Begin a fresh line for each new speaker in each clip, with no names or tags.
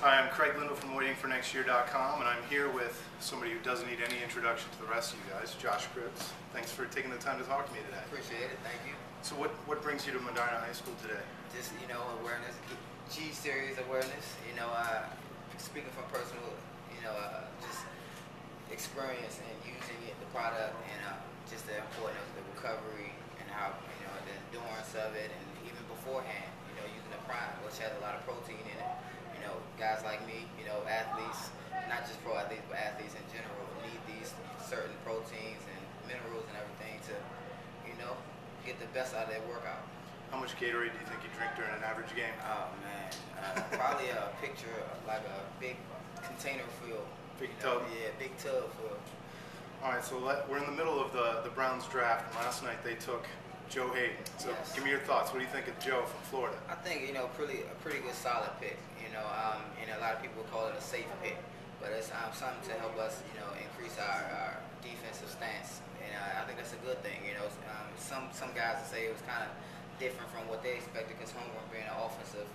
Hi, I'm Craig Lyndall from WaitingForNextyear.com, and I'm here with somebody who doesn't need any introduction to the rest of you guys, Josh Cribbs. Thanks for taking the time to talk to me today.
Appreciate it, thank you.
So what brings you to Medina High School today?
Just, awareness, G-series awareness, speaking from personal, just experience and using it, the product, and just the importance of the recovery and how, the endurance of it, and even beforehand, using the prime, which has a lot of protein in it. Guys like me, athletes, not just pro athletes, but athletes in general, need these certain proteins and minerals and everything to, get the best out of their workout.
How much Gatorade do you think you drink during an average game?
Oh man, probably a picture like a big container full.
Big tub?
Yeah, big tub full.
All right, so we're in the middle of the Browns draft, and last night they took Joe Hayden. So
yes.
Give me your thoughts. What do you think of Joe from Florida?
I think, a pretty good solid pick. And a lot of people call it a safe pick, but it's something to help us, increase our defensive stance. And I think that's a good thing. Some guys would say it was kind of different from what they expected because Homegrown being an offensive,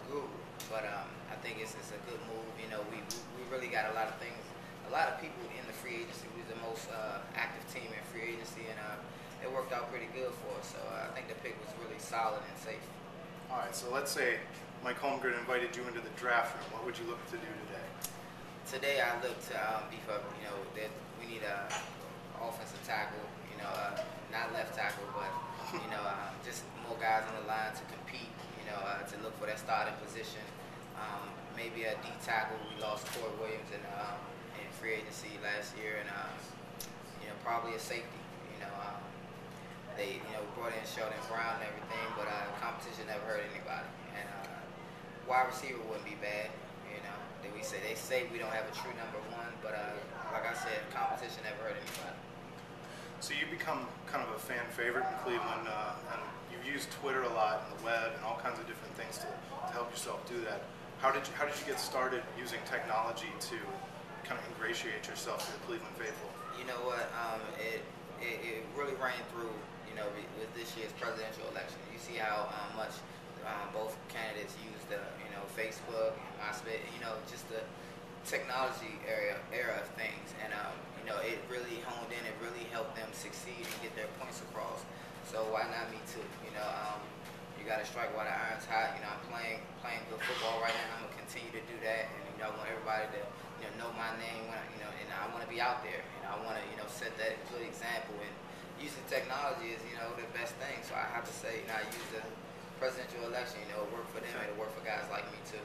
guru. But I think it's a good move. We really got a lot of things, a lot of people in the free agency. We were the most active team in free agency, and it worked out pretty good for us. So I think the pick was really solid and safe.
All right, so let's say Mike Holmgren invited you into the draft room. What would you look to do today?
Today I look to beef up, that we need a offensive tackle, not left tackle, but, just more guys on the line to compete, to look for that starting position. Maybe a D tackle. We lost Corey Williams in free agency last year, and, probably a safety. They, brought in Sheldon Brown and everything, but competition never hurt anybody. And wide receiver wouldn't be bad. They say we don't have a true number one, but like I said, competition never hurt anybody.
So you become kind of a fan favorite in Cleveland, and you've used Twitter a lot and the web and all kinds of different things to help yourself do that. How did you get started using technology to kind of ingratiate yourself to the Cleveland faithful?
You know what? It really ran through. With this year's presidential election, you see how much both candidates use the Facebook and MySpace, just the technology era of things, and it really honed in. It really helped them succeed and get their points across. So why not me too? You got to strike while the iron's hot. I'm playing good football right now. I'm gonna continue to do that, and I want everybody to know my name when and I want to be out there, and I want to set that good example. And using technology is the best thing. So I have to say, I use the presidential election. It worked for them. It'll work for guys like me too.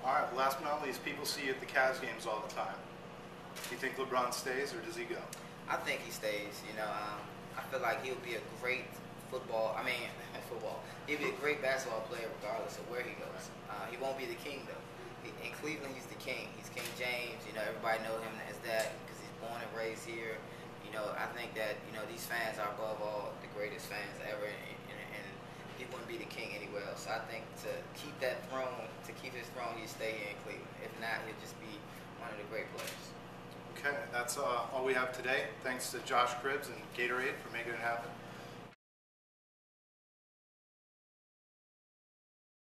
All right. Last but not least, people see you at the Cavs games all the time. Do you think LeBron stays or does he go?
I think he stays. I feel like he'll be a great football. He'll be a great basketball player regardless of where he goes. He won't be the king though. In Cleveland, he's the king. He's King James. Everybody knows him as that because he's born and raised here. I think that these fans are above all the greatest fans ever, and he wouldn't be the king anywhere else. So I think to keep that throne, to keep his throne, he'd stay here in Cleveland. If not, he'll just be one of the great players.
Okay, that's all we have today. Thanks to Josh Cribbs and Gatorade for making it happen.